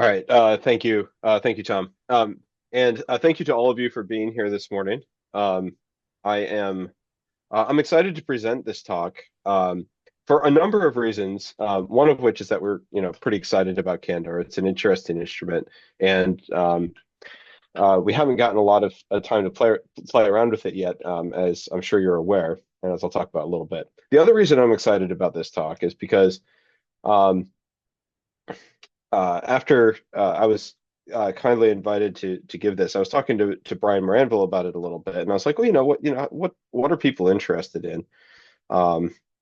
All right. Thank you. Thank you, Tom. And thank you to all of you for being here this morning. Um, I am I'm excited to present this talk for a number of reasons. One of which is that we're pretty excited about CANDOR. It's an interesting instrument, and we haven't gotten a lot of time to play around with it yet, as I'm sure you're aware, and as I'll talk about a little bit. The other reason I'm excited about this talk is because um, after I was kindly invited to give this, I was talking to Brian Moranville about it a little bit, and I was like, well, what are people interested in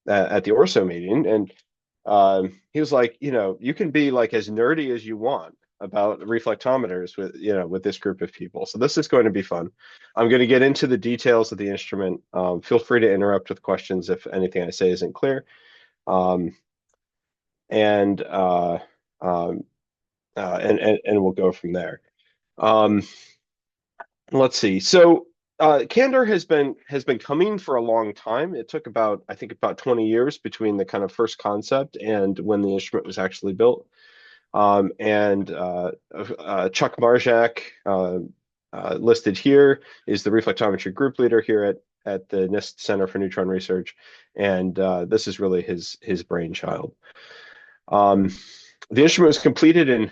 at the Orso meeting? And he was like, you can be like as nerdy as you want about reflectometers with this group of people. So this is going to be fun. I'm going to get into the details of the instrument. Feel free to interrupt with questions if anything I say isn't clear. Um, and um, and we'll go from there. Um, let's see. So Candor has been coming for a long time. It took about I think about 20 years between the kind of first concept and when the instrument was actually built. And Chuck Marjak, listed here, is the reflectometry group leader here at the NIST Center for Neutron Research, and this is really his brainchild. Um, the instrument was completed in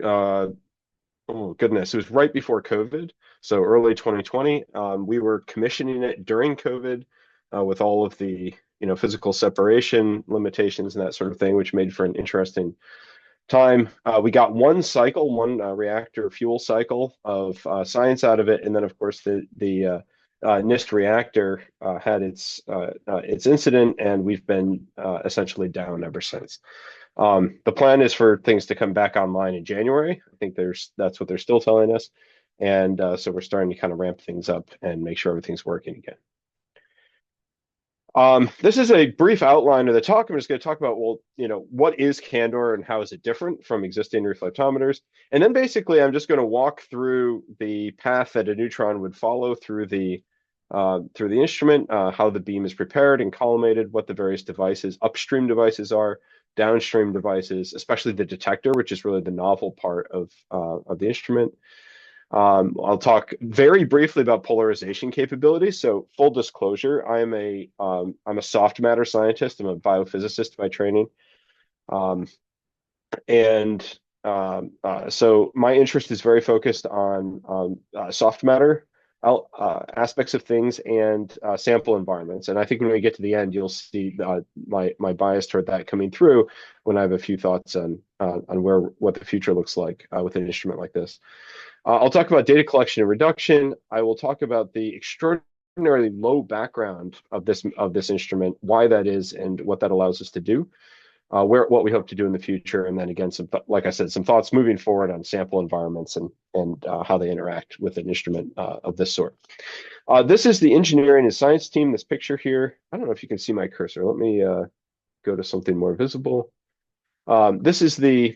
oh goodness, it was right before COVID, so early 2020. We were commissioning it during COVID, with all of the physical separation limitations and that sort of thing, which made for an interesting time. We got one cycle, one reactor fuel cycle of science out of it, and then of course the NIST reactor had its incident, and we've been essentially down ever since. The plan is for things to come back online in January. I think that's what they're still telling us. And so we're starting to kind of ramp things up and make sure everything's working again. This is a brief outline of the talk. I'm just going to talk about, well, what is CANDOR and how is it different from existing reflectometers? And then basically, I'm just going to walk through the path that a neutron would follow through the instrument, how the beam is prepared and collimated, what the various devices, upstream devices are, downstream devices, especially the detector, which is really the novel part of the instrument. I'll talk very briefly about polarization capabilities. So full disclosure, I'm a soft matter scientist. I'm a biophysicist by training. Um, and so my interest is very focused on soft matter aspects of things and sample environments. And I think when we get to the end, you'll see my bias toward that coming through when I have a few thoughts on what the future looks like with an instrument like this. I'll talk about data collection and reduction. I will talk about the extraordinarily low background of this instrument, why that is, and what that allows us to do. What we hope to do in the future, and then again, like I said, some thoughts moving forward on sample environments and how they interact with an instrument of this sort. This is the engineering and science team. This picture here, I don't know if you can see my cursor. Let me go to something more visible. This is the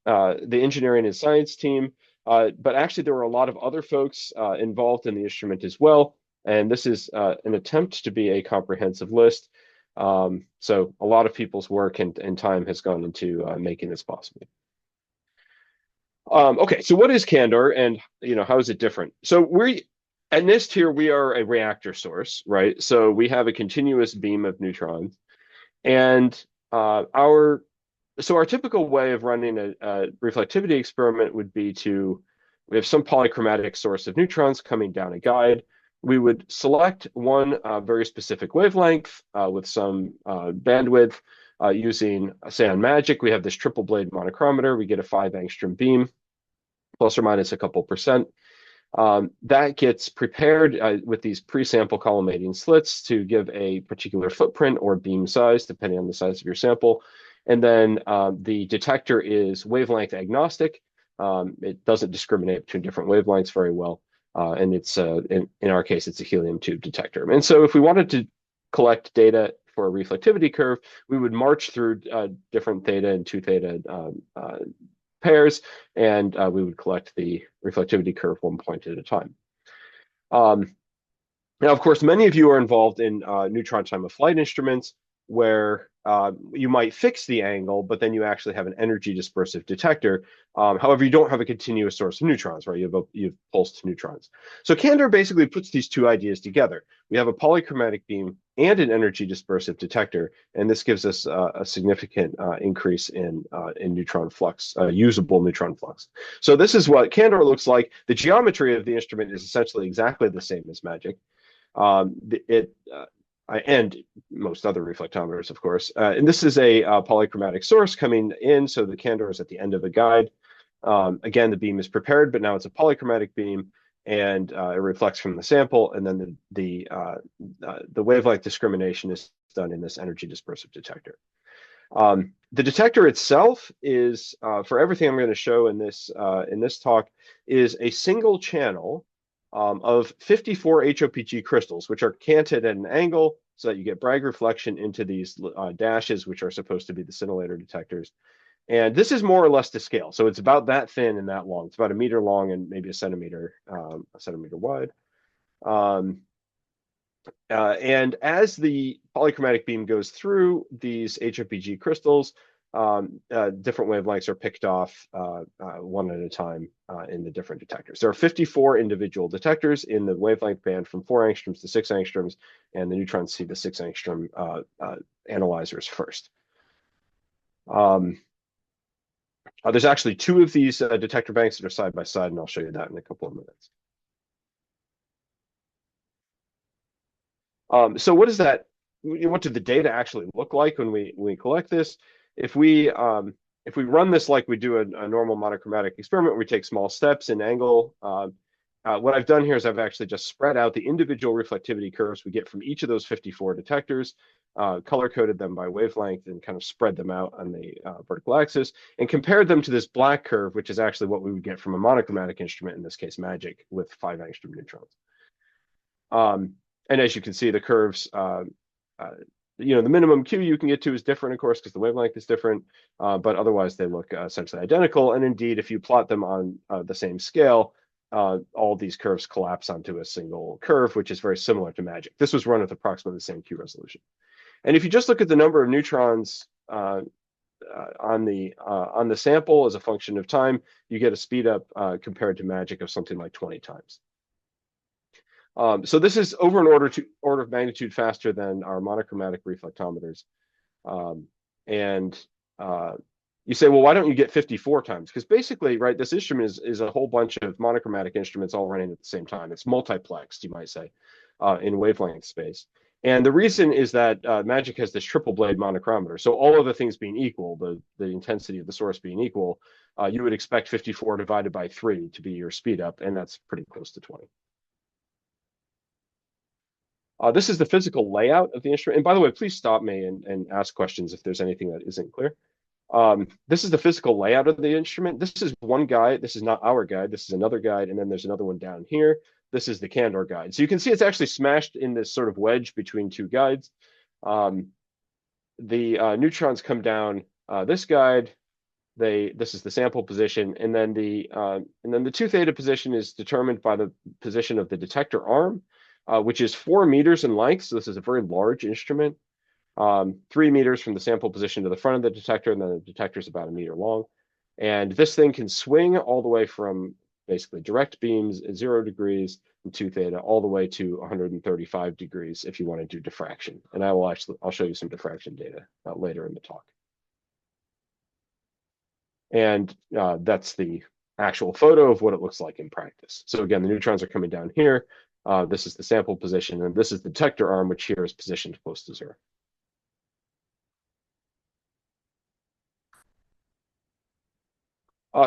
engineering and science team, but actually there were a lot of other folks involved in the instrument as well. And this is an attempt to be a comprehensive list. So a lot of people's work and time has gone into making this possible. Okay, so what is CANDOR, and how is it different? So at NIST here, we are a reactor source, right? So we have a continuous beam of neutrons, and our typical way of running a reflectivity experiment would be we have some polychromatic source of neutrons coming down a guide. We would select one very specific wavelength with some bandwidth using, say on MAGIC, we have this triple blade monochromator. We get a 5 angstrom beam, plus or minus a couple percent. That gets prepared with these pre-sample collimating slits to give a particular footprint or beam size, depending on the size of your sample. And then the detector is wavelength agnostic. It doesn't discriminate between different wavelengths very well. And it's in our case, it's a helium tube detector. And so if we wanted to collect data for a reflectivity curve, we would march through different theta and 2 theta pairs, and we would collect the reflectivity curve one point at a time. Now, of course, many of you are involved in neutron time of flight instruments, where you might fix the angle, but then you actually have an energy dispersive detector. However, you don't have a continuous source of neutrons, right? You have pulsed neutrons. So CANDOR basically puts these two ideas together. We have a polychromatic beam and an energy dispersive detector, and this gives us a significant increase in neutron flux, usable neutron flux. So this is what CANDOR looks like. The geometry of the instrument is essentially exactly the same as MAGIC. And most other reflectometers, of course. And this is a polychromatic source coming in, so the CANDOR is at the end of the guide. Again, the beam is prepared, but now it's a polychromatic beam, and it reflects from the sample, and then the wavelength discrimination is done in this energy dispersive detector. The detector itself is, for everything I'm going to show in this talk, is a single channel of 54 HOPG crystals, which are canted at an angle so that you get Bragg reflection into these dashes, which are supposed to be the scintillator detectors. And this is more or less to scale. So it's about that thin and that long. It's about a meter long and maybe a centimeter wide. And as the polychromatic beam goes through these HOPG crystals, different wavelengths are picked off one at a time in the different detectors. There are 54 individual detectors in the wavelength band from 4 angstroms to 6 angstroms, and the neutrons see the 6 angstrom analyzers first. There's actually 2 of these detector banks that are side by side, and I'll show you that in a couple of minutes. So what do the data actually look like when we collect this? If we run this like we do a normal monochromatic experiment, we take small steps in angle. What I've done here is I've actually just spread out the individual reflectivity curves we get from each of those 54 detectors, color-coded them by wavelength, and kind of spread them out on the vertical axis, and compared them to this black curve, which is actually what we would get from a monochromatic instrument, in this case MAGIC, with 5 angstrom neutrons. And as you can see, the curves, the minimum Q you can get to is different, of course, because the wavelength is different, but otherwise they look essentially identical. And indeed, if you plot them on the same scale, all these curves collapse onto a single curve, which is very similar to MAGIC. This was run with approximately the same Q resolution. And if you just look at the number of neutrons on the sample as a function of time, you get a speed up compared to MAGIC of something like 20 times. So this is over an order of magnitude faster than our monochromatic reflectometers. You say, well, why don't you get 54 times? Because basically, right, this instrument is a whole bunch of monochromatic instruments all running at the same time. It's multiplexed, you might say, in wavelength space. And the reason is that MAGIC has this triple blade monochromator. So all of the things being equal, the intensity of the source being equal, you would expect 54 divided by 3 to be your speed up, and that's pretty close to 20. This is the physical layout of the instrument. And by the way, please stop me and ask questions if there's anything that isn't clear. This is the physical layout of the instrument. This is one guide. This is not our guide. This is another guide. And then there's another one down here. This is the CANDOR guide. So you can see it's actually smashed in this sort of wedge between 2 guides. The neutrons come down this guide. This is the sample position. And then the 2 theta position is determined by the position of the detector arm, which is 4 meters in length. So this is a very large instrument. 3 meters from the sample position to the front of the detector, and then the detector is about a meter long. And this thing can swing all the way from basically direct beams at 0 degrees and 2 theta all the way to 135 degrees if you want to do diffraction. And I'll show you some diffraction data later in the talk. And that's the actual photo of what it looks like in practice. So again, the neutrons are coming down here. This is the sample position, and this is the detector arm, which here is positioned close to 0.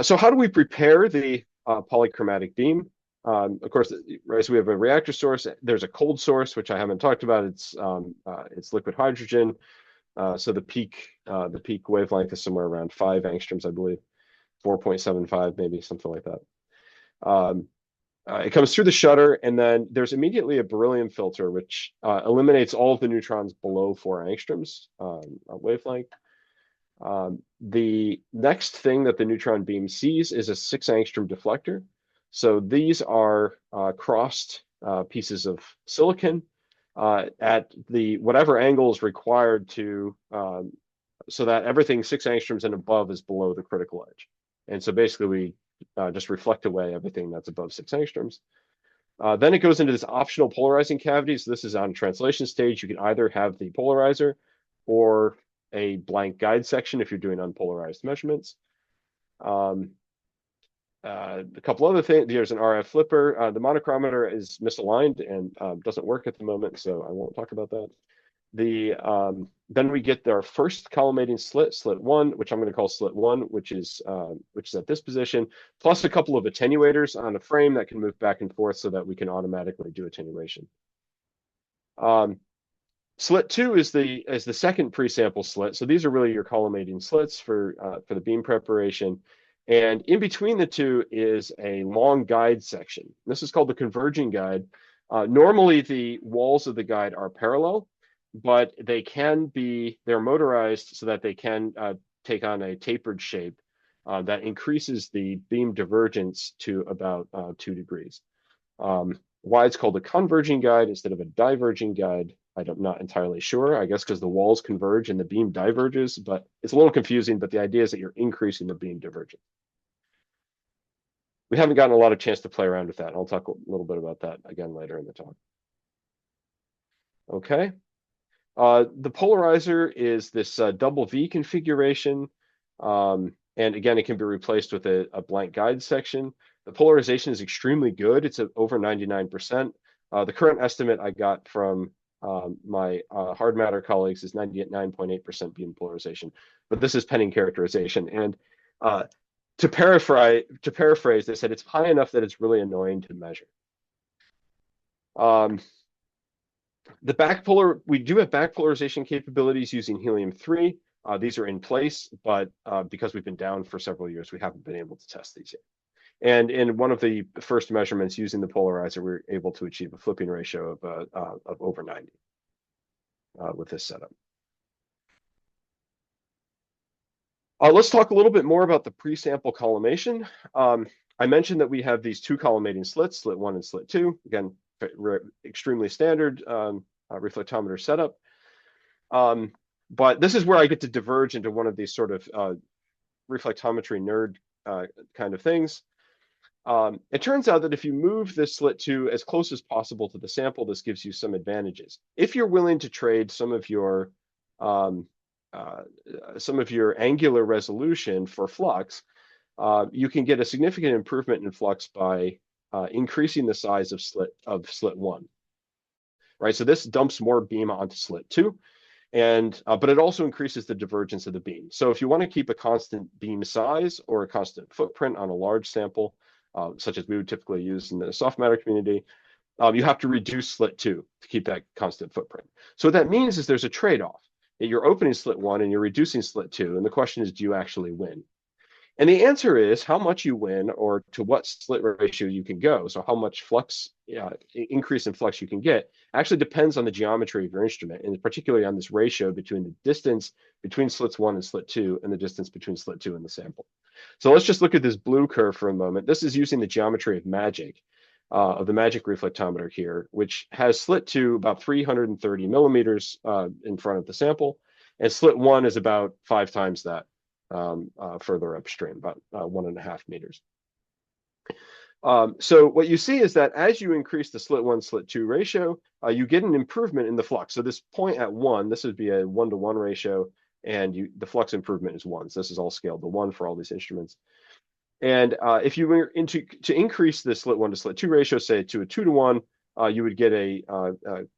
So how do we prepare the polychromatic beam? Of course, right, so we have a reactor source. There's a cold source, which I haven't talked about. It's liquid hydrogen. So the peak wavelength is somewhere around 5 angstroms, I believe, 4.75, maybe something like that. It comes through the shutter, and then there's immediately a beryllium filter, which eliminates all of the neutrons below 4 angstroms wavelength. The next thing that the neutron beam sees is a 6 angstrom deflector. So these are crossed pieces of silicon at the whatever angle is required to so that everything 6 angstroms and above is below the critical edge. And so basically we just reflect away everything that's above 6 angstroms. Then it goes into this optional polarizing cavity. So this is on translation stage. You can either have the polarizer or a blank guide section if you're doing unpolarized measurements. A couple other things. There's an RF flipper. The monochromator is misaligned and doesn't work at the moment, so I won't talk about that. Then we get our first collimating slit 1, which I'm going to call slit 1, which is at this position, plus a couple of attenuators on a frame that can move back and forth so that we can automatically do attenuation. Slit 2 is the second pre-sample slit. So these are really your collimating slits for the beam preparation. And in between the two is a long guide section. This is called the converging guide. Normally the walls of the guide are parallel, but they're motorized so that they can take on a tapered shape that increases the beam divergence to about 2 degrees. Why it's called a converging guide instead of a diverging guide, I'm not entirely sure. I guess because the walls converge and the beam diverges, but it's a little confusing, but the idea is that you're increasing the beam divergence. We haven't gotten a lot of chance to play around with that. I'll talk a little bit about that again later in the talk. Okay. The polarizer is this double V configuration. And again, it can be replaced with a blank guide section. The polarization is extremely good. It's over 99%. The current estimate I got from my hard matter colleagues is 99.8% beam polarization, but this is pending characterization. And to paraphrase, they said it's high enough that it's really annoying to measure. We do have back polarization capabilities using helium-3. These are in place, but because we've been down for several years, we haven't been able to test these yet. And in one of the first measurements using the polarizer, we were able to achieve a flipping ratio of over 90 with this setup. Let's talk a little bit more about the pre-sample collimation. I mentioned that we have these two collimating slits, slit 1 and slit 2. Again, extremely standard reflectometer setup. But this is where I get to diverge into one of these sort of reflectometry nerd kind of things. It turns out that if you move this slit 2 as close as possible to the sample, this gives you some advantages. If you're willing to trade some of your angular resolution for flux, you can get a significant improvement in flux by increasing the size of slit 1. Right, so this dumps more beam onto slit 2, and but it also increases the divergence of the beam. So if you want to keep a constant beam size or a constant footprint on a large sample, such as we would typically use in the soft matter community, you have to reduce slit 2 to keep that constant footprint. So what that means is there's a trade-off. You're opening slit 1 and you're reducing slit 2, and the question is, do you actually win? And the answer is how much you win, or to what slit ratio you can go. So how much flux, increase in flux you can get, actually depends on the geometry of your instrument, and particularly on this ratio between the distance between slits 1 and slit 2 and the distance between slit 2 and the sample. So let's just look at this blue curve for a moment. This is using the geometry of MAGIC, of the MAGIC reflectometer here, which has slit 2 about 330 millimeters in front of the sample, and slit 1 is about 5 times that. Further upstream, about 1.5 meters. So what you see is that as you increase the slit 1, slit 2 ratio, you get an improvement in the flux. So this point at 1, this would be a 1-to-1 ratio, and the flux improvement is 1. So this is all scaled to 1 for all these instruments. And if you were to increase the slit 1 to slit 2 ratio, say to a 2-to-1, you would get an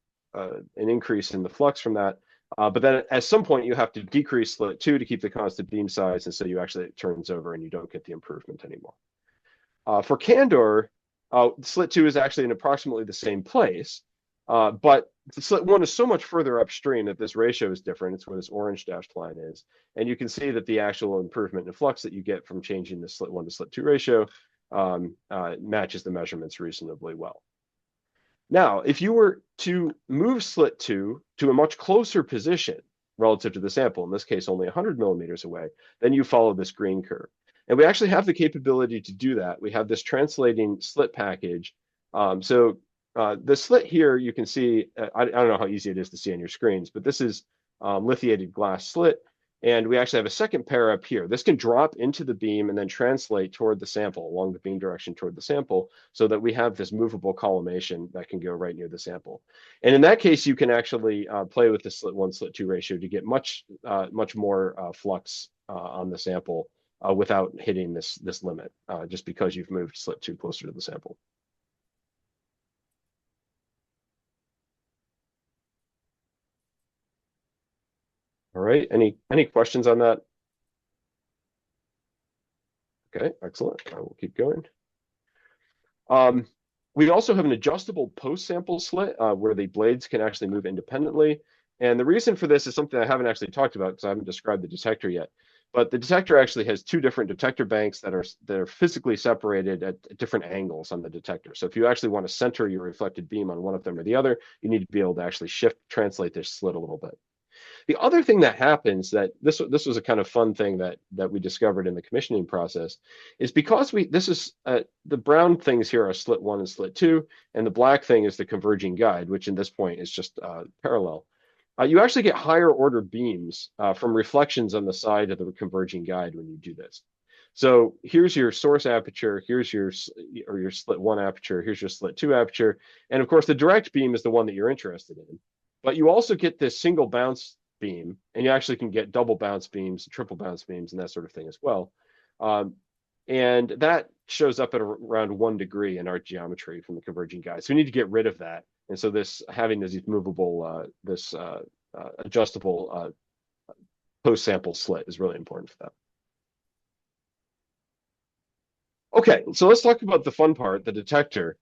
increase in the flux from that. But then at some point you have to decrease slit 2 to keep the constant beam size, and so it turns over and you don't get the improvement anymore. For CANDOR, slit 2 is actually in approximately the same place, but the slit 1 is so much further upstream that this ratio is different. It's where this orange dashed line is, and you can see that the actual improvement in flux that you get from changing the slit 1 to slit 2 ratio matches the measurements reasonably well. Now, if you were to move slit 2 to a much closer position relative to the sample, in this case only 100 millimeters away, then you follow this green curve. And we actually have the capability to do that. We have this translating slit package. So the slit here, you can see, I don't know how easy it is to see on your screens, but this is lithiated glass slit. And we actually have a second pair up here. This can drop into the beam and then translate toward the sample, along the beam direction toward the sample, so that we have this movable collimation that can go right near the sample. And in that case, you can actually play with the slit 1, slit 2 ratio to get much more flux on the sample without hitting this limit, just because you've moved slit 2 closer to the sample. All right. Any questions on that? Okay, excellent. I will keep going. We also have an adjustable post-sample slit where the blades can actually move independently. And the reason for this is something I haven't actually talked about because I haven't described the detector yet. But the detector actually has 2 different detector banks that are physically separated at different angles on the detector. So if you actually want to center your reflected beam on one of them or the other, you need to be able to actually translate this slit a little bit. The other thing that happens, that this was a kind of fun thing that we discovered in the commissioning process, is because the brown things here are slit 1 and slit 2, and the black thing is the converging guide, which in this point is just parallel. You actually get higher order beams from reflections on the side of the converging guide when you do this. So here's your source aperture, here's your slit 1 aperture, here's your slit 2 aperture, and of course the direct beam is the one that you're interested in. But you also get this single bounce beam, and you actually can get double bounce beams, triple bounce beams, and that sort of thing as well. And that shows up at around 1 degree in our geometry from the converging guide. So we need to get rid of that. And so having these movable, adjustable post-sample slit is really important for that. Okay, so let's talk about the fun part, the detector.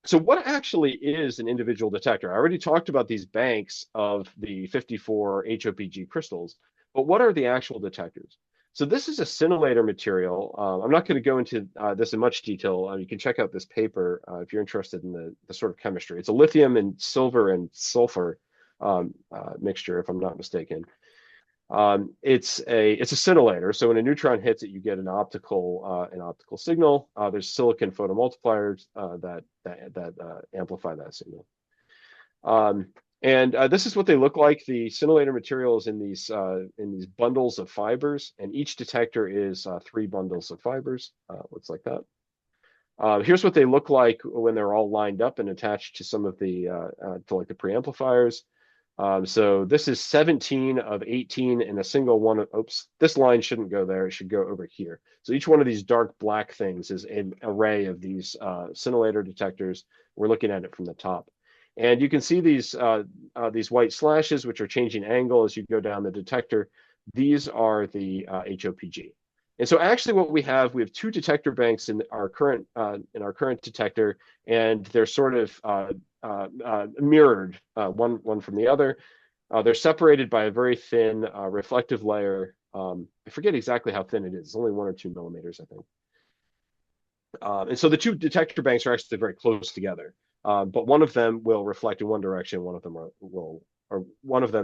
So what actually is an individual detector? I already talked about these banks of the 54 HOPG crystals, but what are the actual detectors? So this is a scintillator material. I'm not going to go into this in much detail. You can check out this paper if you're interested in the sort of chemistry. It's a lithium and silver and sulfur mixture, if I'm not mistaken. It's a scintillator. So when a neutron hits it, you get an optical signal. There's silicon photomultipliers that amplify that signal. And this is what they look like. The scintillator material is in these bundles of fibers, and each detector is 3 bundles of fibers. Looks like that. Here's what they look like when they're all lined up and attached to some of the to the preamplifiers. So this is 17 of 18 in a single one. Oops, this line shouldn't go there. It should go over here. So each one of these dark black things is an array of these scintillator detectors. We're looking at it from the top. And you can see these white slashes, which are changing angle as you go down the detector. These are the HOPG. And so actually what we have 2 detector banks in our current detector, and they're sort of mirrored one from the other. They're separated by a very thin reflective layer. I forget exactly how thin it is. It's only 1 or 2 millimeters, I think. And so the 2 detector banks are actually very close together. But one of them will reflect in one direction, one of them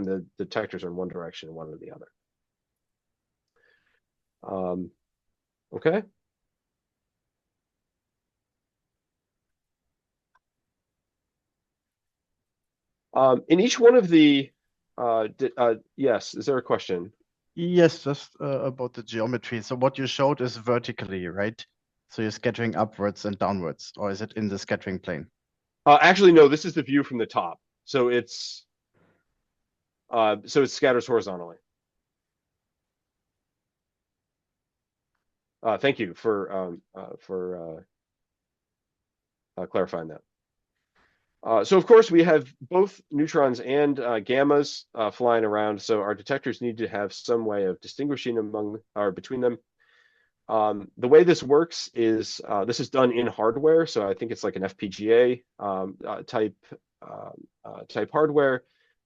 the detectors are in one direction and one in the other. Okay. In each one of the, yes, is there a question? Yes, just about the geometry. So what you showed is vertically, right? So you're scattering upwards and downwards, or is it in the scattering plane? Actually, no, this is the view from the top. So it scatters horizontally. Thank you for clarifying that. So of course we have both neutrons and gammas flying around. So our detectors need to have some way of distinguishing between them. The way this works is this is done in hardware. So I think it's like an FPGA type hardware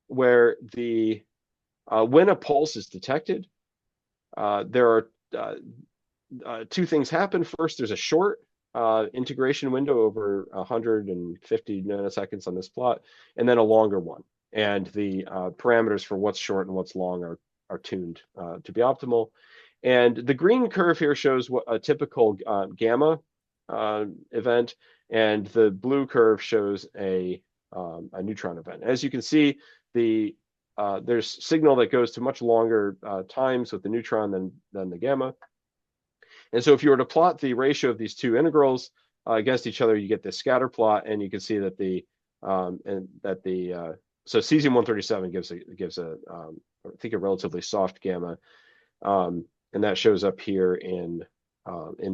where when a pulse is detected, there are 2 things happen. First, there's a short integration window over 150 nanoseconds on this plot, and then a longer one. And the parameters for what's short and what's long are tuned to be optimal. And the green curve here shows what a typical gamma event, and the blue curve shows a neutron event. As you can see, there's signal that goes to much longer times with the neutron than the gamma. And so if you were to plot the ratio of these two integrals against each other, you get this scatter plot, and you can see that so cesium-137 gives a I think a relatively soft gamma, and that shows up here in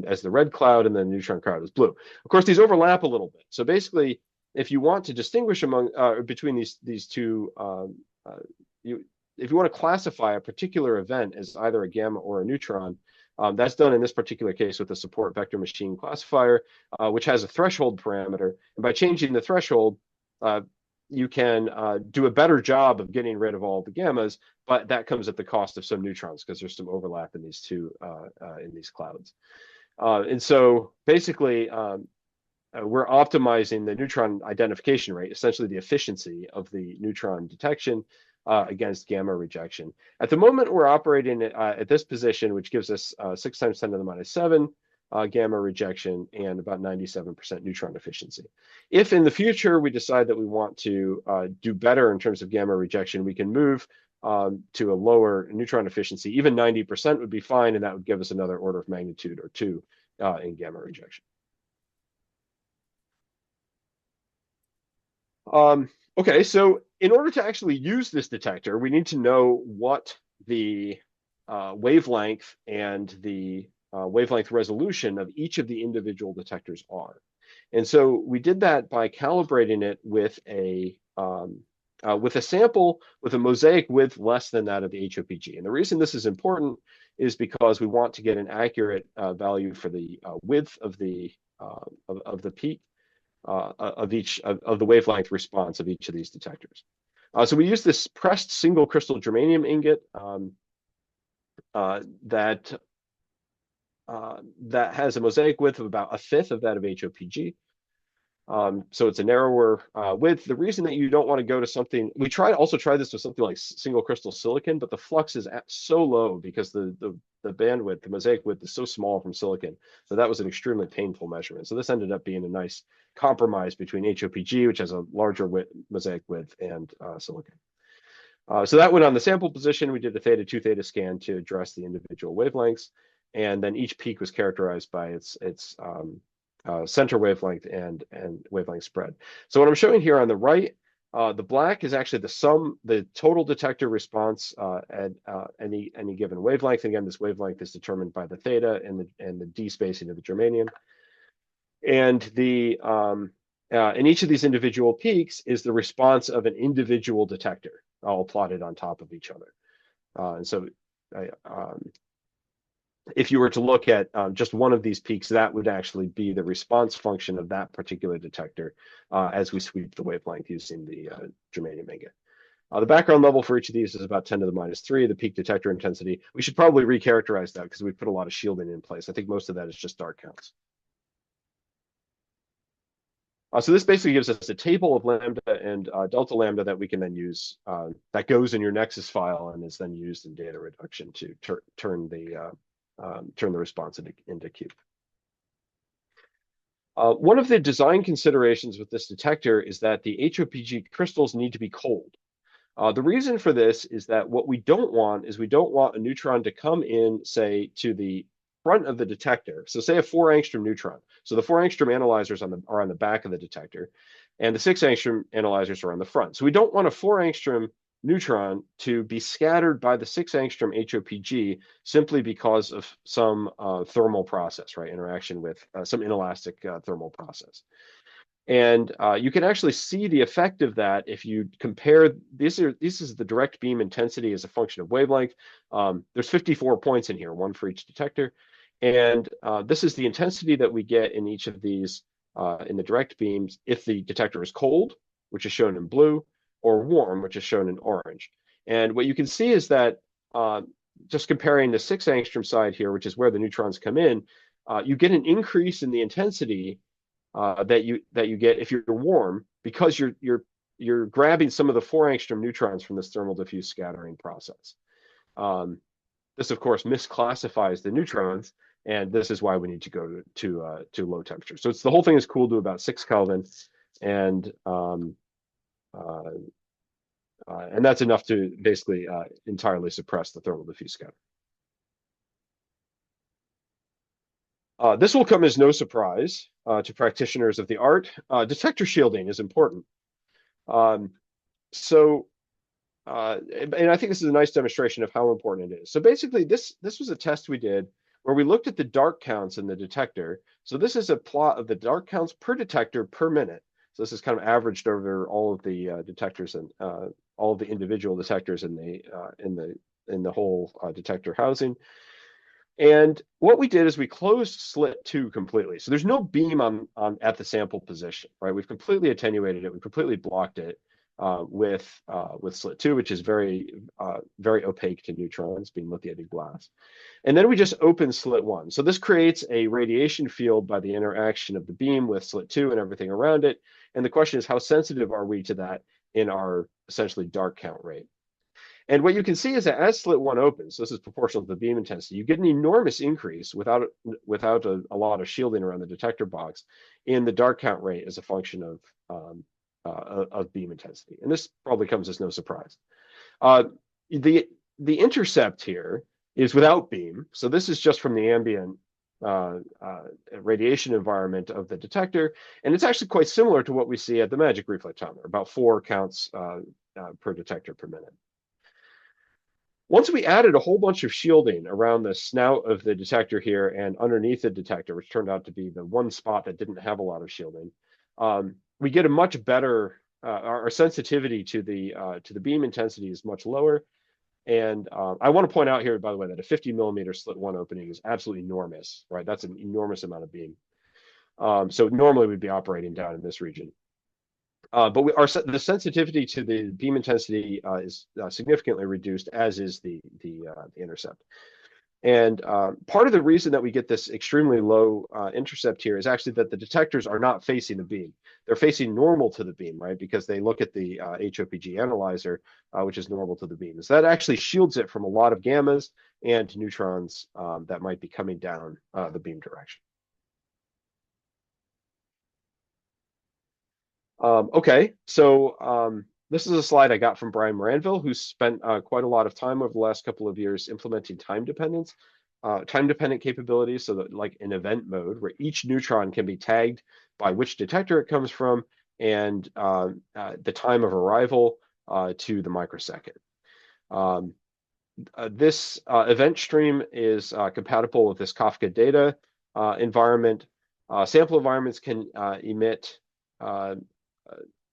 as the red cloud, and the neutron cloud is blue. Of course, these overlap a little bit. So basically, if you want to distinguish between these two, if you want to classify a particular event as either a gamma or a neutron, that's done in this particular case with the support vector machine classifier, which has a threshold parameter. And by changing the threshold, you can do a better job of getting rid of all the gammas, but that comes at the cost of some neutrons because there's some overlap in these two in these clouds. And so basically, we're optimizing the neutron identification rate, essentially the efficiency of the neutron detection against gamma rejection. At the moment, we're operating at this position, which gives us 6 times 10 to the minus 7 gamma rejection and about 97% neutron efficiency. If in the future we decide that we want to do better in terms of gamma rejection, we can move to a lower neutron efficiency. Even 90% would be fine, and that would give us another order of magnitude or 2 in gamma rejection. Okay, so in order to actually use this detector, we need to know what the wavelength and the wavelength resolution of each of the individual detectors are. And so we did that by calibrating it with a sample with a mosaic width less than that of the HOPG. And the reason this is important is because we want to get an accurate value for the width of the peak of the wavelength response of each of these detectors. So we use this pressed single crystal germanium ingot that has a mosaic width of about 1/5 of that of HOPG. So it's a narrower width. The reason that you don't want to go to something, we also tried this with something like single crystal silicon, but the flux is so low because the bandwidth, the mosaic width is so small from silicon. So that was an extremely painful measurement. So this ended up being a nice compromise between HOPG, which has a larger mosaic width, and silicon. So that went on the sample position. We did the theta 2 theta scan to address the individual wavelengths. And then each peak was characterized by its center wavelength and wavelength spread. So what I'm showing here on the right, the black is actually the total detector response at any given wavelength. Again, this wavelength is determined by the theta and the d spacing of the germanium. And in each of these individual peaks is the response of an individual detector, all plotted on top of each other. And so if you were to look at just one of these peaks, that would actually be the response function of that particular detector as we sweep the wavelength using the germanium ingot. The background level for each of these is about 10 to the minus 3, the peak detector intensity. We should probably recharacterize that because we put a lot of shielding in place. I think most of that is just dark counts. So this basically gives us a table of lambda and delta lambda that we can then use, that goes in your Nexus file and is then used in data reduction to turn the response into cube. One of the design considerations with this detector is that the HOPG crystals need to be cold. The reason for this is that what we don't want is we don't want a neutron to come in, say, to the front of the detector. So say a 4 angstrom neutron. So the 4 angstrom analyzers are on the back of the detector, and the 6 angstrom analyzers are on the front. So we don't want a 4 angstrom neutron to be scattered by the 6 angstrom HOPG simply because of some thermal process, right? Interaction with some inelastic thermal process. And you can actually see the effect of that if you compare, this is the direct beam intensity as a function of wavelength. There's 54 points in here, one for each detector. And this is the intensity that we get in each of these in the direct beams if the detector is cold, which is shown in blue, or warm, which is shown in orange. And what you can see is that just comparing the 6 angstrom side here, which is where the neutrons come in, you get an increase in the intensity that you get if you're warm, because you're grabbing some of the 4 angstrom neutrons from this thermal diffuse scattering process. This, of course, misclassifies the neutrons And this is why we need to go to low temperature. So it's the whole thing is cooled to about 6 Kelvin, and uh, and that's enough to basically entirely suppress the thermal diffuse scatter. This will come as no surprise to practitioners of the art. Detector shielding is important. Um, so, and I think this is a nice demonstration of how important it is. So basically, this was a test we did where we looked at the dark counts in the detector. So this is a plot of the dark counts per detector per minute. So this is kind of averaged over all of the detectors and all of the individual detectors in the whole detector housing. And what we did is we closed slit 2 completely. So there's no beam on at the sample position, right? We've completely attenuated it. We completely blocked it with slit 2, which is very opaque to neutrons, being lithiated glass. And then we just open slit 1. So this creates a radiation field by the interaction of the beam with slit 2 and everything around it. And the question is, how sensitive are we to that in our essentially dark count rate? And what you can see is that as slit 1 opens, so this is proportional to the beam intensity, you get an enormous increase without a lot of shielding around the detector box in the dark count rate as a function of beam intensity. And this probably comes as no surprise. Uh, the intercept here is without beam, so this is just from the ambient radiation environment of the detector, and it's actually quite similar to what we see at the magic reflectometer, about 4 counts per detector per minute. Once we added a whole bunch of shielding around the snout of the detector here and underneath the detector, which turned out to be the one spot that didn't have a lot of shielding, we get a much better, our sensitivity to the beam intensity is much lower. And I want to point out here, by the way, that a 50 millimeter slit 1 opening is absolutely enormous, right? That's an enormous amount of beam. So normally we'd be operating down in this region. But the sensitivity to the beam intensity is significantly reduced, as is the intercept. And part of the reason that we get this extremely low intercept here is actually that the detectors are not facing the beam. They're facing normal to the beam, right? Because they look at the HOPG analyzer, which is normal to the beam. So that actually shields it from a lot of gammas and neutrons that might be coming down the beam direction. Okay, so this is a slide I got from Brian Moranville, who's spent quite a lot of time over the last couple of years implementing time-dependent capabilities, so that like in event mode, where each neutron can be tagged by which detector it comes from and the time of arrival to the microsecond. This event stream is compatible with this Kafka data environment. Sample environments can emit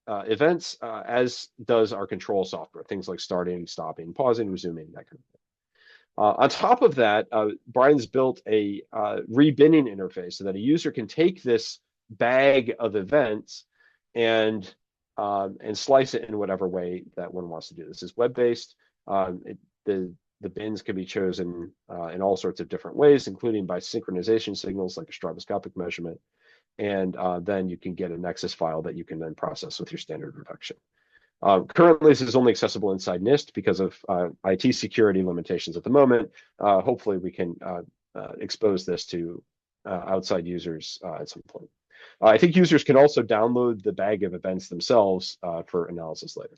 events, as does our control software, things like starting, stopping, pausing, resuming, that kind of thing. On top of that, Brian's built a rebinning interface so that a user can take this bag of events and slice it in whatever way that one wants to do. This is web-based. The bins can be chosen in all sorts of different ways, including by synchronization signals like a stroboscopic measurement. And then you can get a Nexus file that you can then process with your standard reduction. Currently, this is only accessible inside NIST because of IT security limitations at the moment. Hopefully, we can expose this to outside users at some point. I think users can also download the bag of events themselves for analysis later.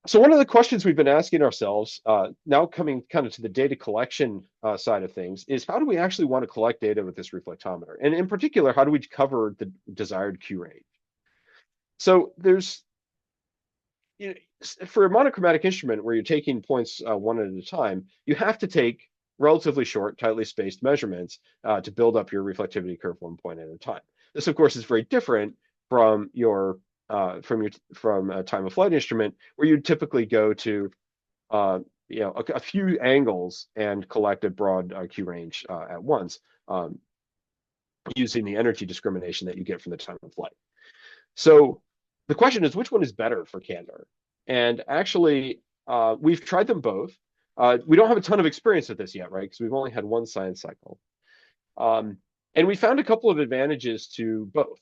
So one of the questions we've been asking ourselves, now coming kind of to the data collection side of things, is how do we actually want to collect data with this reflectometer? And in particular, how do we cover the desired Q range? So there's, you know, for a monochromatic instrument where you're taking points one at a time, you have to take relatively short, tightly spaced measurements to build up your reflectivity curve one point at a time. This, of course, is very different from from a time of flight instrument where you typically go to a few angles and collect a broad Q range at once using the energy discrimination that you get from the time of flight. So the question is, which one is better for CANDOR? And actually, we've tried them both. We don't have a ton of experience with this yet, right? Because we've only had one science cycle. And we found a couple of advantages to both.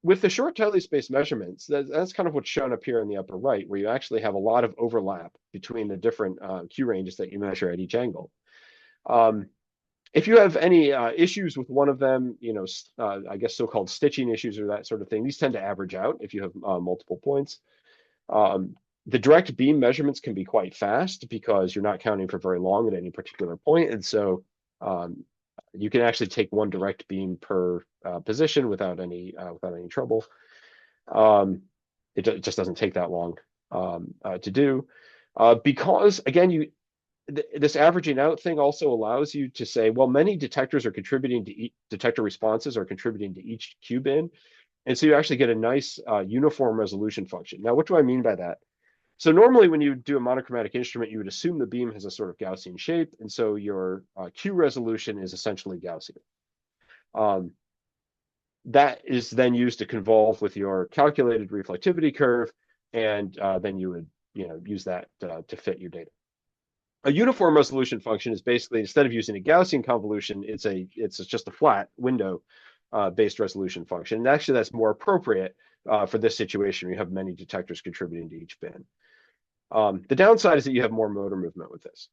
with the short tightly spaced measurements, that's kind of what's shown up here in the upper right, where you actually have a lot of overlap between the different Q ranges that you measure at each angle. Um, if you have any issues with one of them, I guess so-called stitching issues or that sort of thing, these tend to average out if you have multiple points. The direct beam measurements can be quite fast because you're not counting for very long at any particular point, and so you can actually take one direct beam per position without any trouble. It just doesn't take that long to do because again this averaging out thing also allows you to say, well, many detectors are contributing to detector responses are contributing to each Q bin, and so you actually get a nice uniform resolution function. Now, what do I mean by that? So normally when you do a monochromatic instrument, you would assume the beam has a sort of Gaussian shape, and so your Q resolution is essentially Gaussian. That is then used to convolve with your calculated reflectivity curve, and then you would use that to fit your data. A uniform resolution function is basically, instead of using a Gaussian convolution, it's just a flat window based resolution function. And actually that's more appropriate for this situation where you have many detectors contributing to each bin. The downside is that you have more motor movement with this.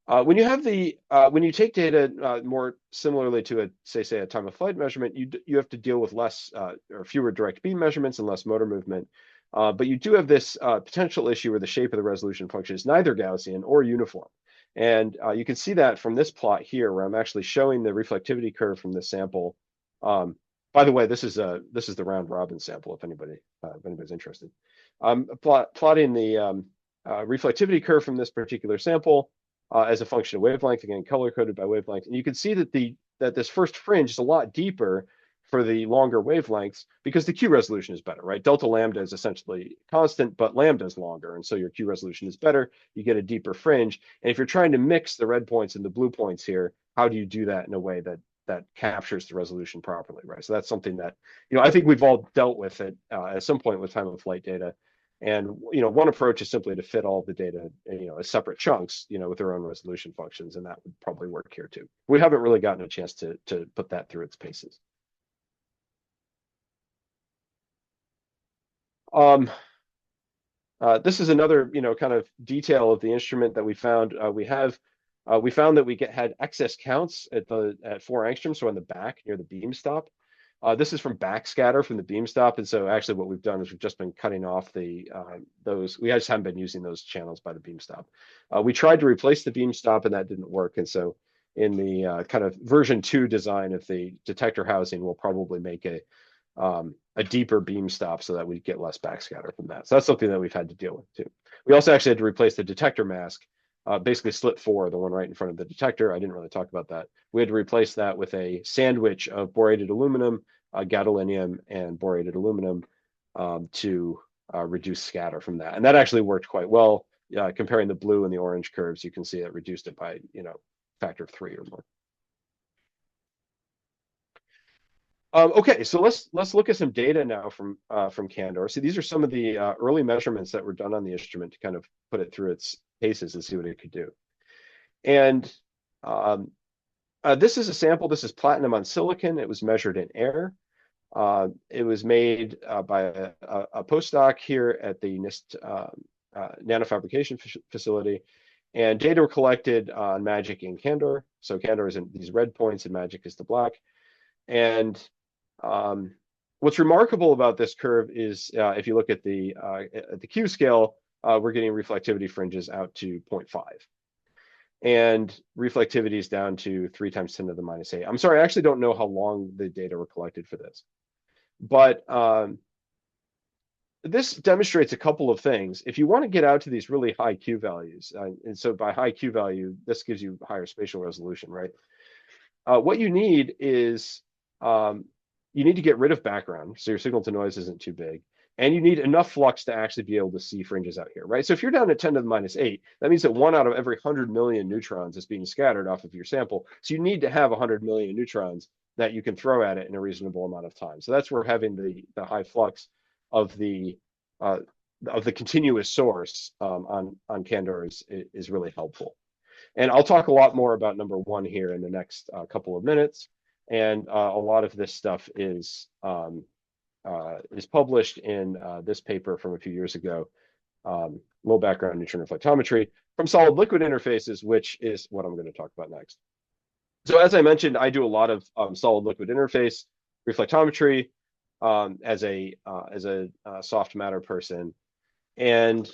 When you take data more similarly to a time of flight measurement, you have to deal with less or fewer direct beam measurements and less motor movement. But you do have this potential issue where the shape of the resolution function is neither Gaussian or uniform. And you can see that from this plot here, where I'm actually showing the reflectivity curve from this sample. By the way, this is the round robin sample, if anybody's interested. Plotting the reflectivity curve from this particular sample as a function of wavelength, again color coded by wavelength, and you can see that this first fringe is a lot deeper for the longer wavelengths because the Q resolution is better, right? Delta lambda is essentially constant, but lambda is longer, and so your Q resolution is better. You get a deeper fringe, and if you're trying to mix the red points and the blue points here, how do you do that in a way that captures the resolution properly, right? So that's something that I think we've all dealt with it at some point with time of flight data. And one approach is simply to fit all the data as separate chunks with their own resolution functions, and that would probably work here too. We haven't really gotten a chance to put that through its paces. This is another kind of detail of the instrument that we found. We found that we had excess counts at 4 angstrom, so on the back near the beam stop. This is from backscatter from the beam stop, and so actually what we've done is we've just been cutting off those. We just haven't been using those channels by the beam stop. We tried to replace the beam stop, and that didn't work. And so in the kind of version 2 design of the detector housing, we'll probably make a deeper beam stop so that we get less backscatter from that. So that's something that we've had to deal with too. We also actually had to replace the detector mask. Basically slit 4, the one right in front of the detector. I didn't really talk about that. We had to replace that with a sandwich of borated aluminum, gadolinium, and borated aluminum to reduce scatter from that. And that actually worked quite well. Comparing the blue and the orange curves, you can see it reduced it by factor of 3 or more. Okay, so let's look at some data now from CANDOR. So these are some of the early measurements that were done on the instrument to kind of put it through its paces and see what it could do. And this is a sample. This is platinum on silicon. It was measured in air. It was made by a postdoc here at the NIST nanofabrication facility. And data were collected on MAGIC and CANDOR. So CANDOR is in these red points and MAGIC is the black. And what's remarkable about this curve is if you look at the Q scale, we're getting reflectivity fringes out to 0.5. And reflectivity is down to 3 times 10 to the minus 8. I'm sorry, I actually don't know how long the data were collected for this. But this demonstrates a couple of things. If you want to get out to these really high Q values, and so by high Q value, this gives you higher spatial resolution, right? What you need is you need to get rid of background, so your signal to noise isn't too big. And you need enough flux to actually be able to see fringes out here, right? So if you're down at 10 to the minus 8, that means that 1 out of every 100 million neutrons is being scattered off of your sample. So you need to have 100 million neutrons that you can throw at it in a reasonable amount of time. So that's where having the high flux of the continuous source on CANDOR is really helpful. And I'll talk a lot more about number 1 here in the next couple of minutes. And a lot of this stuff is is published in this paper from a few years ago, low background neutron reflectometry from solid liquid interfaces, which is what I'm going to talk about next. So as I mentioned, I do a lot of solid liquid interface reflectometry as a soft matter person, and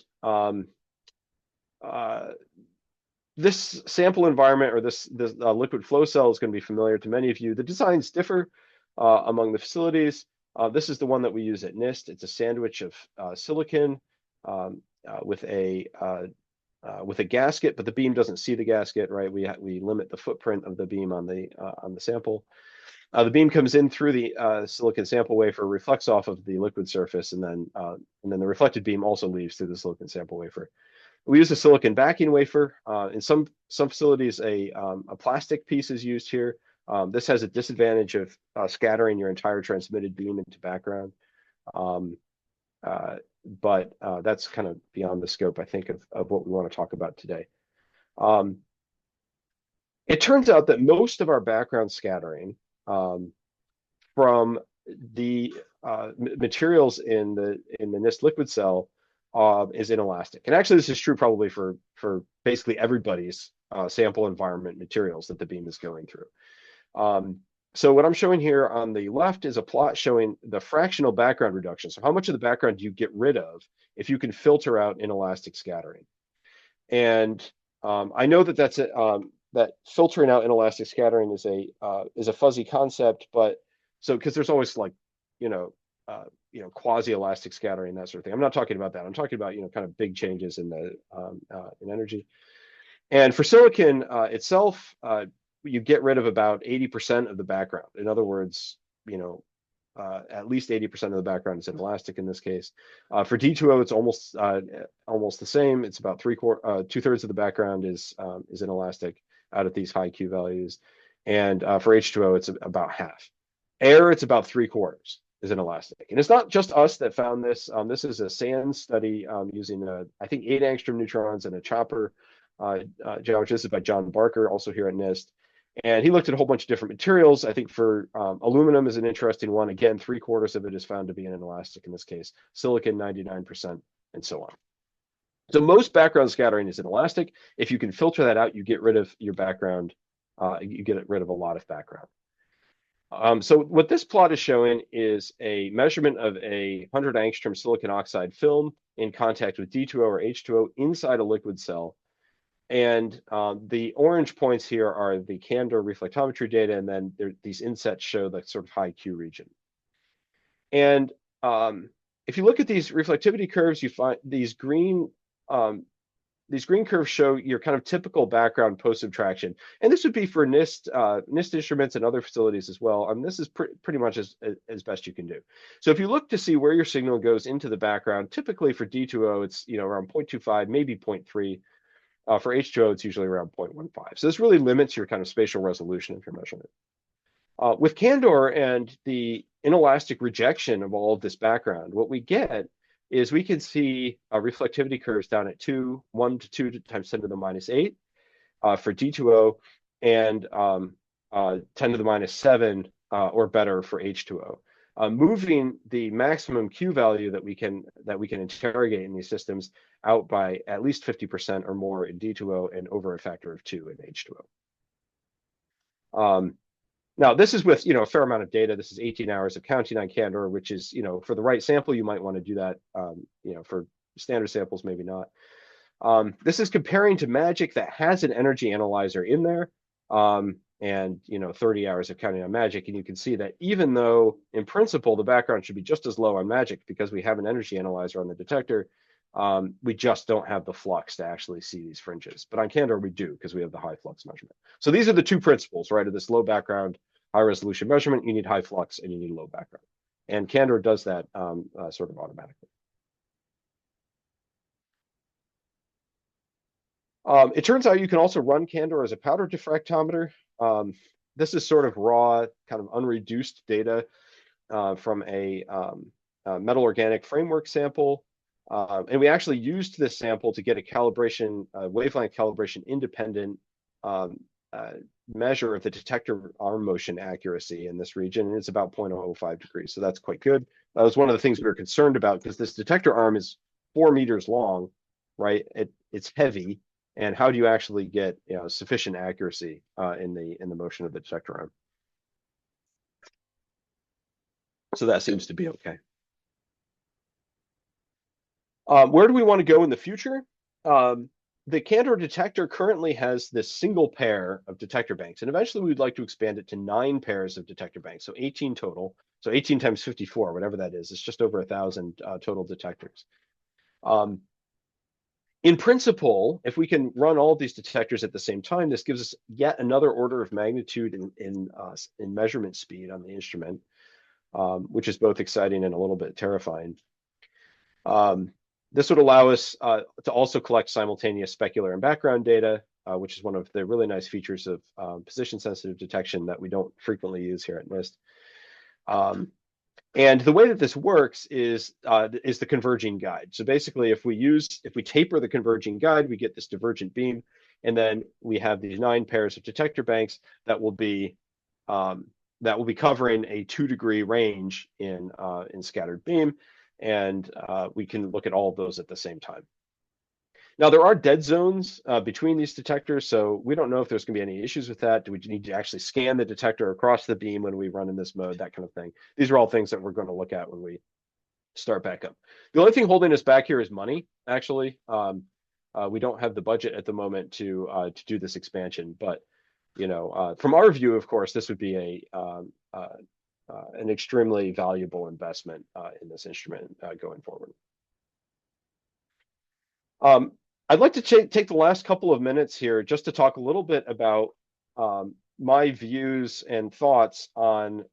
this sample environment, or this liquid flow cell, is going to be familiar to many of you. The designs differ among the facilities. This is the one that we use at NIST. It's a sandwich of silicon with a gasket, but the beam doesn't see the gasket, right? We limit the footprint of the beam on the sample. The beam comes in through the silicon sample wafer, reflects off of the liquid surface, and then the reflected beam also leaves through the silicon sample wafer. We use a silicon backing wafer. In some facilities, a plastic piece is used here. This has a disadvantage of scattering your entire transmitted beam into background. But that's kind of beyond the scope, I think, of what we want to talk about today. It turns out that most of our background scattering from the materials in the NIST liquid cell is inelastic. And actually, this is true probably for basically everybody's sample environment materials that the beam is going through. So what I'm showing here on the left is a plot showing the fractional background reduction. So how much of the background do you get rid of if you can filter out inelastic scattering? And I know that that filtering out inelastic scattering is a fuzzy concept, but so because there's always like quasi-elastic scattering, that sort of thing. I'm not talking about that. I'm talking about kind of big changes in the in energy. And for silicon itself, you get rid of about 80% of the background. In other words, at least 80% of the background is inelastic in this case. For D2O, it's almost the same. It's about two-thirds of the background is inelastic out at these high Q values, and for H2O, it's about half. Air, it's about three-quarters is inelastic, and it's not just us that found this. This is a SANS study using I think 8 angstrom neutrons and a chopper geometry. This is by John Barker, also here at NIST. And he looked at a whole bunch of different materials. I think for aluminum is an interesting one. Again, three-quarters of it is found to be inelastic in this case. Silicon, 99%, and so on. So most background scattering is inelastic. If you can filter that out, you get rid of your background. You get rid of a lot of background. So what this plot is showing is a measurement of a 100 angstrom silicon oxide film in contact with D2O or H2O inside a liquid cell. And the orange points here are the CANDOR reflectometry data, and then these insets show the sort of high Q region. And if you look at these reflectivity curves, you find these green curves show your kind of typical background post-subtraction. And this would be for NIST instruments and other facilities as well. This is pretty much as best you can do. So if you look to see where your signal goes into the background, typically for D2O, it's around 0.25, maybe 0.3. For H2O, it's usually around 0.15. So this really limits your kind of spatial resolution of your measurement. With CANDOR and the inelastic rejection of all of this background, what we get is we can see reflectivity curves down at 1 to 2 times 10 to the minus 8 for D2O, and 10 to the minus 7 or better for H2O. Moving the maximum Q value that we can interrogate in these systems out by at least 50% or more in D2O and over a factor of 2 in H2O. Now, this is with a fair amount of data. This is 18 hours of counting on CANDOR, which is for the right sample, you might want to do that. For standard samples, maybe not. This is comparing to MAGIC that has an energy analyzer in there. And 30 hours of counting on MAGIC, and you can see that even though in principle the background should be just as low on MAGIC because we have an energy analyzer on the detector, we just don't have the flux to actually see these fringes. But on CANDOR we do, because we have the high flux measurement. So these are the two principles, right, of this low background, high resolution measurement. You need high flux and you need low background, and CANDOR does that sort of automatically. It turns out you can also run CANDOR as a powder diffractometer. This is sort of raw, kind of unreduced data from a metal organic framework sample. And we actually used this sample to get a calibration, wavelength calibration independent measure of the detector arm motion accuracy in this region, and it's about 0.005 degrees. So that's quite good. That was one of the things we were concerned about because this detector arm is 4 meters long, right? It's heavy, and how do you actually get sufficient accuracy in the motion of the detector arm? So that seems to be okay. Where do we want to go in the future? The CANDOR detector currently has this single pair of detector banks, and eventually we'd like to expand it to 9 pairs of detector banks, so 18 total. So 18 times 54, whatever that is, it's just over 1,000 total detectors. In principle, if we can run all of these detectors at the same time, this gives us yet another order of magnitude in measurement speed on the instrument, which is both exciting and a little bit terrifying. This would allow us to also collect simultaneous specular and background data, which is one of the really nice features of position-sensitive detection that we don't frequently use here at NIST. And the way that this works is the converging guide. So basically, if we taper the converging guide, we get this divergent beam, and then we have these 9 pairs of detector banks that will be covering a 2-degree range in scattered beam, and we can look at all of those at the same time. Now, there are dead zones between these detectors, so we don't know if there's going to be any issues with that. Do we need to actually scan the detector across the beam when we run in this mode, that kind of thing? These are all things that we're going to look at when we start back up. The only thing holding us back here is money, actually. We don't have the budget at the moment to do this expansion, but from our view, of course, this would be an extremely valuable investment in this instrument going forward. I'd like to take the last couple of minutes here just to talk a little bit about my views and thoughts on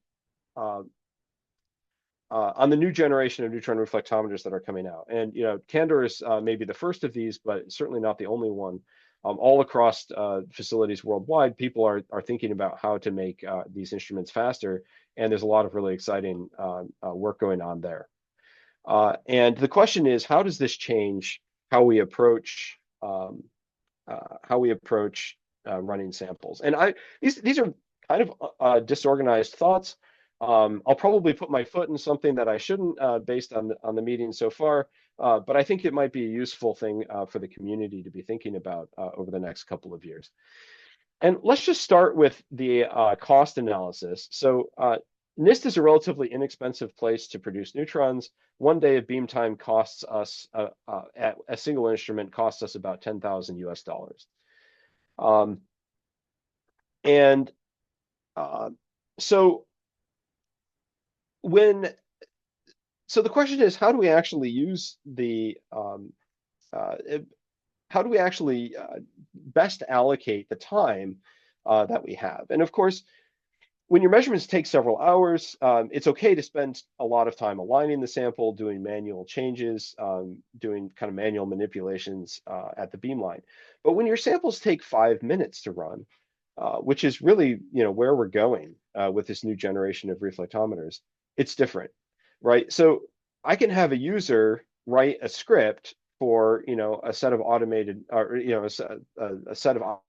the new generation of neutron reflectometers that are coming out. And CANDOR is maybe the first of these, but certainly not the only one. All across facilities worldwide, people are thinking about how to make these instruments faster, and there's a lot of really exciting work going on there. And the question is, how does this change how we approach running samples? And these are kind of disorganized thoughts. I'll probably put my foot in something that I shouldn't, based on the meeting so far. But I think it might be a useful thing for the community to be thinking about over the next couple of years. And let's just start with the cost analysis. So NIST is a relatively inexpensive place to produce neutrons. 1 day of beam time costs us, at a single instrument, costs us about $10,000 US. So the question is, how do we actually use how do we actually best allocate the time that we have? And of course, when your measurements take several hours, it's okay to spend a lot of time aligning the sample, doing manual changes, doing kind of manual manipulations at the beamline. But when your samples take 5 minutes to run, which is really where we're going with this new generation of reflectometers, it's different, right? So I can have a user write a script for a set of automated, or a set of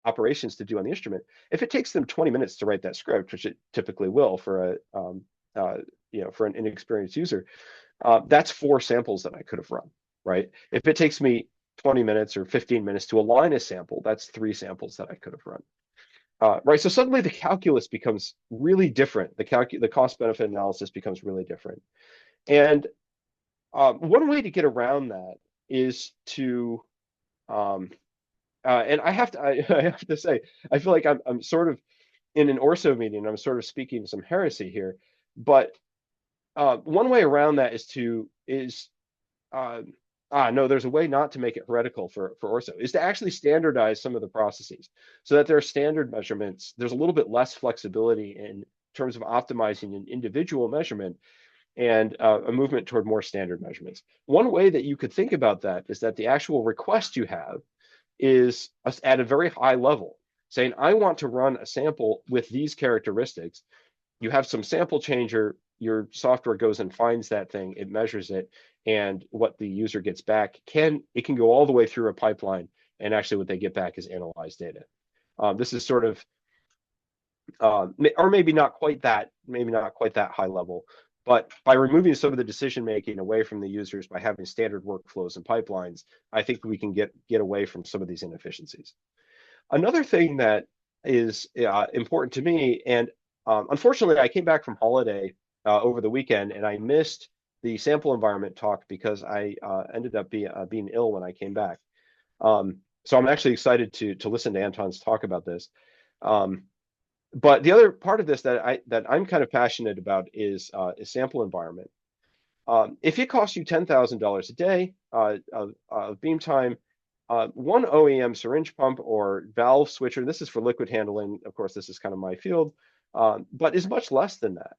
operations to do on the instrument. If it takes them 20 minutes to write that script, which it typically will for for an inexperienced user, that's 4 samples that I could have run, right? If it takes me 20 minutes or 15 minutes to align a sample, that's 3 samples that I could have run. Right, so suddenly the calculus becomes really different. The cost-benefit analysis becomes really different. And one way to get around that is to, and I have to say, I feel like I'm sort of in an orso meeting. I'm sort of speaking some heresy here, but one way around that no, there's a way not to make it heretical for orso, is to actually standardize some of the processes so that there are standard measurements. There's a little bit less flexibility in terms of optimizing an individual measurement, and a movement toward more standard measurements. One way that you could think about that is that the actual request you have is at a very high level, saying, I want to run a sample with these characteristics. You have some sample changer, your software goes and finds that thing, it measures it, and what the user gets back it can go all the way through a pipeline, and actually what they get back is analyzed data. This is sort of, or maybe not quite that, high level, but by removing some of the decision making away from the users by having standard workflows and pipelines, I think we can get away from some of these inefficiencies. Another thing that is important to me, and unfortunately, I came back from holiday over the weekend, and I missed the sample environment talk because I ended up being ill when I came back. So I'm actually excited to listen to Anton's talk about this. But the other part of this that I'm kind of passionate about is sample environment. If it costs you $10,000 a day of beam time, one OEM syringe pump or valve switcher, this is for liquid handling, of course, this is kind of my field, but is much less than that.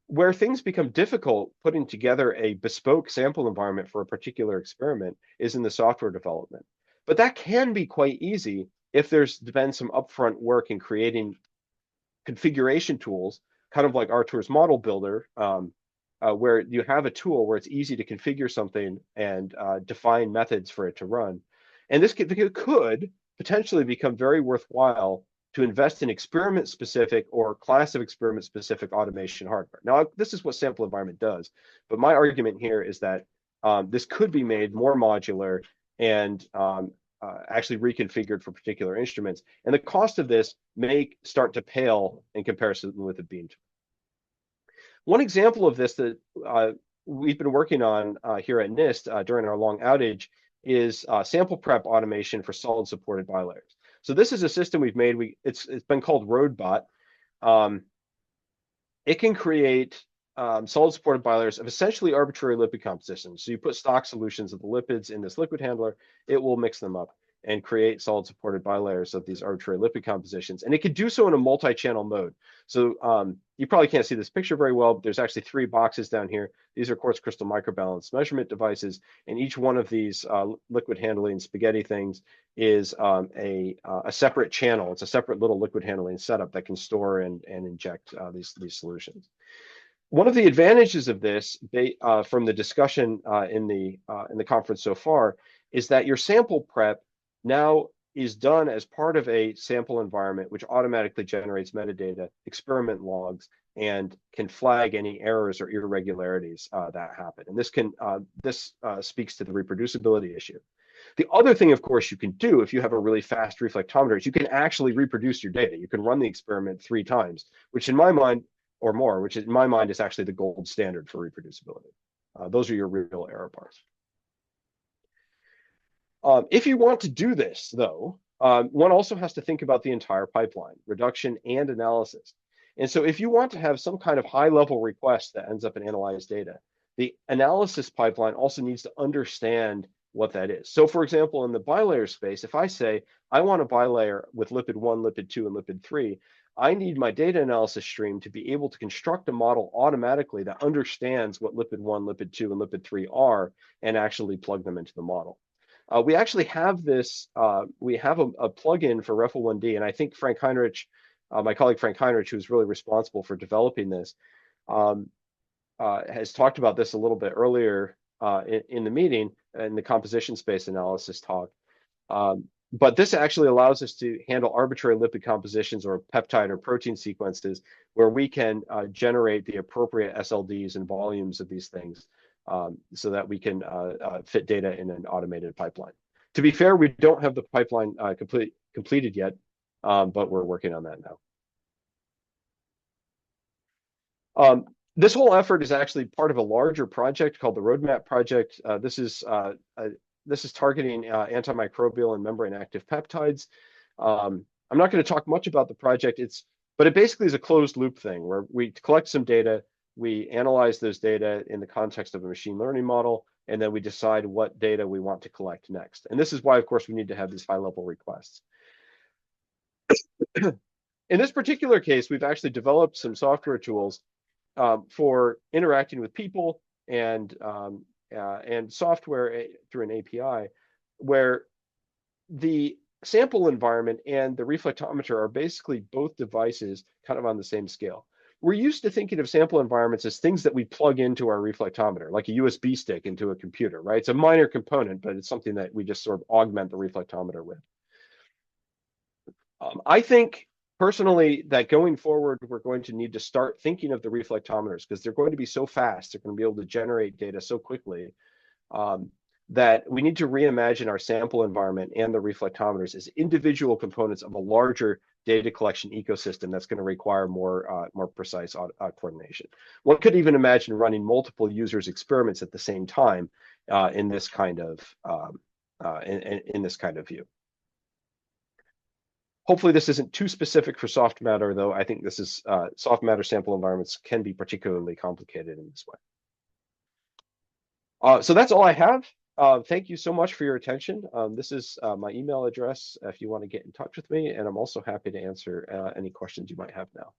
Where things become difficult putting together a bespoke sample environment for a particular experiment is in the software development. But that can be quite easy if there's been some upfront work in creating configuration tools, kind of like Artur's model builder, where you have a tool where it's easy to configure something and define methods for it to run. And this could potentially become very worthwhile to invest in experiment-specific or class of experiment-specific automation hardware. Now, this is what sample environment does, but my argument here is that this could be made more modular and actually reconfigured for particular instruments. And the cost of this may start to pale in comparison with the beam tool. One example of this that we've been working on here at NIST during our long outage is sample prep automation for solid supported bilayers. So this is a system we've made. It's been called RoadBot. It can create solid supported bilayers of essentially arbitrary lipid compositions. So you put stock solutions of the lipids in this liquid handler, it will mix them up and create solid supported bilayers of these arbitrary lipid compositions. And it can do so in a multi-channel mode. So you probably can't see this picture very well, but there's actually 3 boxes down here. These are quartz crystal microbalance measurement devices. And each one of these liquid handling spaghetti things is a separate channel. It's a separate little liquid handling setup that can store and inject these solutions. One of the advantages of this, from the discussion in the conference so far, is that your sample prep now is done as part of a sample environment, which automatically generates metadata, experiment logs, and can flag any errors or irregularities that happen. And this speaks to the reproducibility issue. The other thing, of course, you can do if you have a really fast reflectometer is you can actually reproduce your data. You can run the experiment 3 times, which in my mind, or more, which in my mind is actually the gold standard for reproducibility. Those are your real error bars. If you want to do this, though, one also has to think about the entire pipeline, reduction and analysis. And so if you want to have some kind of high-level request that ends up in analyzed data, the analysis pipeline also needs to understand what that is. So for example, in the bilayer space, if I say I want a bilayer with lipid 1, lipid 2, and lipid 3, I need my data analysis stream to be able to construct a model automatically that understands what lipid 1, lipid 2, and lipid 3 are and actually plug them into the model. We actually have this, we have a plugin for Refl1D, and I think Frank Heinrich, my colleague Frank Heinrich, who's really responsible for developing this, has talked about this a little bit earlier in the meeting, in the composition space analysis talk. But this actually allows us to handle arbitrary lipid compositions or peptide or protein sequences where we can generate the appropriate SLDs and volumes of these things so that we can fit data in an automated pipeline. To be fair, we don't have the pipeline completed yet, but we're working on that now. This whole effort is actually part of a larger project called the Roadmap Project. This is targeting antimicrobial and membrane active peptides. I'm not going to talk much about the project, but it basically is a closed loop thing where we collect some data, we analyze those data in the context of a machine learning model, and then we decide what data we want to collect next. And this is why, of course, we need to have these high-level requests. In this particular case, we've actually developed some software tools for interacting with people and software through an API, where the sample environment and the reflectometer are basically both devices kind of on the same scale. We're used to thinking of sample environments as things that we plug into our reflectometer, like a USB stick into a computer, right? It's a minor component, but it's something that we just sort of augment the reflectometer with. I think personally that going forward, we're going to need to start thinking of the reflectometers because they're going to be so fast. They're going to be able to generate data so quickly um, that we need to reimagine our sample environment and the reflectometers as individual components of a larger data collection ecosystem that's going to require more precise coordination. One could even imagine running multiple users' experiments at the same time in this kind of in this kind of view. Hopefully this isn't too specific for soft matter, though. I think this is soft matter sample environments can be particularly complicated in this way. So that's all I have. Thank you so much for your attention. This is my email address if you want to get in touch with me, and I'm also happy to answer any questions you might have now.